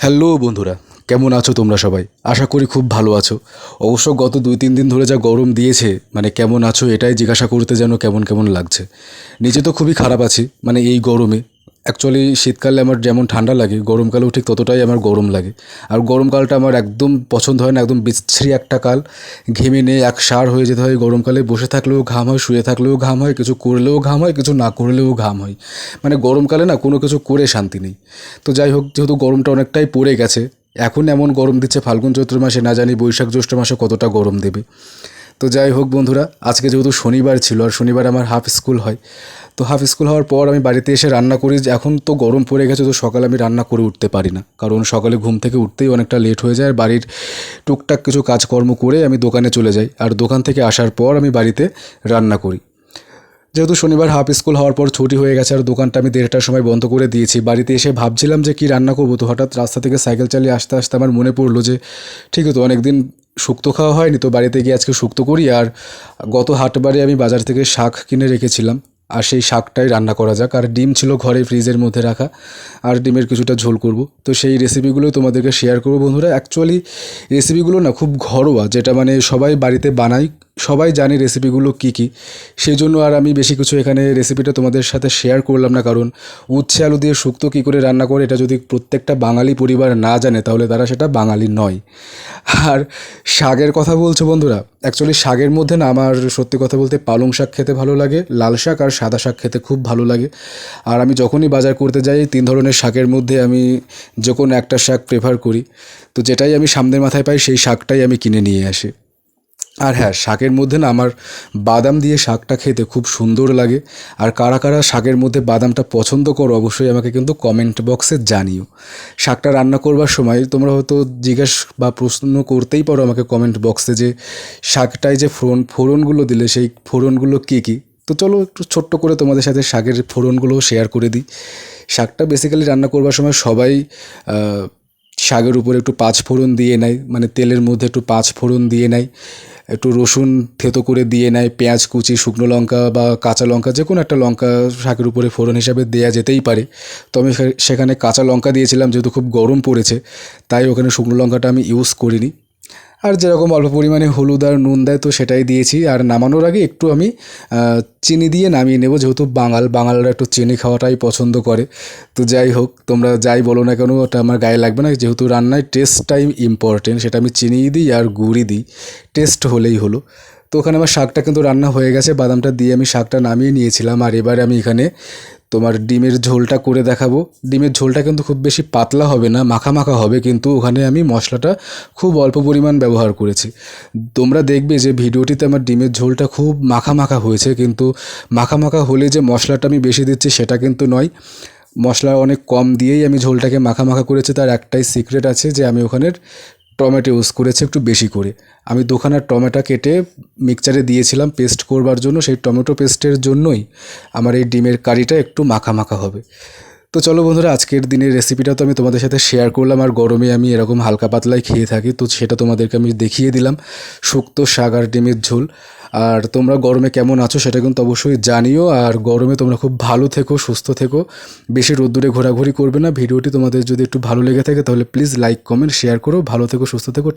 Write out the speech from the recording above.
Hello বন্ধুরা, কেমন আছো তোমরা সবাই? আশা করি খুব ভালো আছো। অবশ্য গত 2-3 দিন ধরে যা গরম দিয়েছে, কেমন আছো এটাই জিজ্ঞাসা করতে যেন কেমন কেমন লাগছে। নিজে তো খুবই খারাপ আছি, এই গরমে। অ্যাকচুয়ালি শীতকালে আমার যেমন ঠান্ডা লাগে, গরমকালেও ঠিক ততটাই আমার গরম লাগে। আর গরমকালটা আমার একদম পছন্দ হয় না, একদম বিচ্ছিরি একটা কাল। ঘেমে নিয়ে একসার হয়ে যেতে হয় গরমকালে। বসে থাকলেও ঘাম হয়, শুয়ে থাকলেও ঘাম হয়, কিছু করলেও ঘাম হয়, কিছু না করলেও ঘাম হয়। গরমকালে না কোনো কিছু করে শান্তি নেই। তো যাই হোক, যেহেতু গরমটা অনেকটাই পড়ে গেছে, এখন এমন গরম দিচ্ছে ফাল্গুন চৈত্র মাসে, না জানি বৈশাখ জ্যৈষ্ঠ মাসে কতটা গরম দেবে। তো যাই হোক বন্ধুরা, আজকে যেহেতু শনিবার ছিল আর শনিবার আমার হাফ স্কুল হয়, তো হাফ স্কুল হওয়ার পর আমি বাড়িতে এসে রান্না করি। এখন তো গরম পড়ে গেছে, তো সকালে আমি রান্না করে উঠতে পারি না, কারণ সকালে ঘুম থেকে উঠতেই অনেকটা লেট হয়ে যায়। আর বাড়ির টুকটাক কিছু কাজকর্ম করে আমি দোকানে চলে যাই, আর দোকান থেকে আসার পর আমি বাড়িতে রান্না করি। যেহেতু শনিবার হাফ স্কুল হওয়ার পর ছুটি হয়ে গেছে আর দোকানটা আমি 1:30টার সময় বন্ধ করে দিয়েছি, বাড়িতে এসে ভাবছিলাম যে কী রান্না করবো, তো হঠাৎ রাস্তা থেকে সাইকেল চালিয়ে আসতে আসতে আমার মনে পড়লো যে ঠিক তো অনেকদিন শুক্তো খাওয়া হয়নি, তো বাড়িতে গিয়ে আজকে শুক্তো করি। আর গত হাটবারে আমি বাজার থেকে শাক কিনে রেখেছিলাম, আর সেই শাকটাই রান্না করা যাক। আর ডিম ছিল ঘরে ফ্রিজের মধ্যে রাখা, আর ডিমের কিছুটা ঝোল করব। তো সেই রেসিপিগুলোই তোমাদেরকে শেয়ার করবো বন্ধুরা। অ্যাকচুয়ালি রেসিপিগুলো না খুব ঘরোয়া, যেটা সবাই বাড়িতে বানায়, সবাই জানে রেসিপিগুলো কী কী। সেই জন্য আর আমি বেশি কিছু এখানে রেসিপিটা তোমাদের সাথে শেয়ার করলাম না, কারণ উচ্ছে আলু দিয়ে শুক্তো কী করে রান্না করে এটা যদি প্রত্যেকটা বাঙালি পরিবার না জানে, তাহলে তারা সেটা বাঙালি নয়। আর শাকের কথা বলছো বন্ধুরা, অ্যাকচুয়ালি শাকের মধ্যে না আমার সত্যি কথা বলতে পালং শাক খেতে ভালো লাগে, লাল শাক আর সাদা শাক খেতে খুব ভালো লাগে। আর আমি যখনই বাজার করতে যাই 3 ধরনের শাকের মধ্যে আমি যে কোনো একটা শাক প্রেফার করি। তো যেটাই আমি সামনের মাথায় পাই সেই শাকটাই আমি কিনে নিয়ে আসি। আর হ্যাঁ, শাকের মধ্যে না আমার বাদাম দিয়ে শাকটা খেতে খুব সুন্দর লাগে। আর কারা কারা শাকের মধ্যে বাদামটা পছন্দ করো অবশ্যই আমাকে কিন্তু কমেন্ট বক্সে জানিও। শাকটা রান্না করবার সময় তোমরা হয়তো জিজ্ঞেস বা প্রশ্ন করতেই পারো আমাকে কমেন্ট বক্সে যে শাকটায় যে ফোড়নগুলো দিলে সেই ফোড়নগুলো কী কী। তো চলো একটু ছোট্ট করে তোমাদের সাথে শাকের ফোড়নগুলো শেয়ার করে দিই। শাকটা বেসিক্যালি রান্না করবার সময় সবাই শাকের উপরে একটু 5 ফোড়ন দিয়ে নেয়, তেলের মধ্যে একটু 5 ফোড়ন দিয়ে নেয়, একটু রসুন থেতো করে দিয়ে নেয়, পেঁয়াজ কুচি, শুকনো লঙ্কা বা কাঁচা লঙ্কা, যে কোনো একটা লঙ্কা শাকের উপরে ফোড়ন হিসাবে দেওয়া যেতেই পারে। তো আমি সেখানে কাঁচা লঙ্কা দিয়েছিলাম, যেহেতু খুব গরম পড়েছে তাই ওখানে শুকনো লঙ্কাটা আমি ইউজ করিনি। আর যেরকম অল্প পরিমাণে হলুদ আর নুন দেয় তো সেটাই দিয়েছি। আর নামানোর আগে একটু আমি চিনি দিয়ে নামিয়ে নেব, যেহেতু বাঙালরা একটু চিনি খাওয়াটাই পছন্দ করে। তো যাই হোক, তোমরা যাই বলো না কেন ওটা আমার গায়ে লাগবে না, যেহেতু রান্নায় টেস্টটাই ইম্পর্টেন্ট, সেটা আমি চিনিই দিই আর গুড়ই দিই, টেস্ট হলেই হলো। তো ওখানে আমার শাকটা কিন্তু রান্না হয়ে গেছে, বাদামটা দিয়ে আমি শাকটা নামিয়ে নিয়েছিলাম। আর এবারে আমি এখানে তোমার ডিমের ঝোলটা করে দেখাবো। ডিমের ঝোলটা কিন্তু খুব বেশি পাতলা হবে না, মাখা মাখা হবে, কিন্তু ওখানে আমি মশলাটা খুব অল্প পরিমাণ ব্যবহার করেছি। তোমরা দেখবে যে ভিডিওটিতে আমার ডিমের ঝোলটা খুব মাখা মাখা হয়েছে, কিন্তু মাখা মাখা হলে যে মশলাটা আমি বেশি দিচ্ছি সেটা কিন্তু নয়। মশলা অনেক কম দিয়েই আমি ঝোলটাকে মাখা মাখা করেছি। তার একটাই সিক্রেট আছে যে আমি ওখানে টমেটো ইউজ করেছি একটু বেশি করে। আমি দুখানা টমেটো কেটে মিক্সচারে দিয়েছিলাম পেস্ট করবার জন্য, সেই টমেটো পেস্টের জন্যই আমার এই ডিমের কারিটা একটু মাখা মাখা হবে। তো চলো বন্ধুরা, আজকের দিনের রেসিপিটা তো আমি তোমাদের সাথে শেয়ার করলাম। আর গরমে আমি এরকম হালকা পাতলাই খেয়ে থাকি, তো সেটা তোমাদেরকে আমি দেখিয়ে দিলাম, শুক্তো শাক আর ডিমের ঝোল। আর তোমরা গরমে কেমন আছো সেটা কিন্তু অবশ্যই জানিও। আর গরমে তোমরা খুব ভালো থেকো, সুস্থ থেকো, বেশি রোদ্দুরে ঘোরাঘুরি করবে না। ভিডিওটি তোমাদের যদি একটু ভালো লেগে থাকে তাহলে প্লিজ লাইক কমেন্ট শেয়ার করো। ভালো থেকো, সুস্থ থেকো।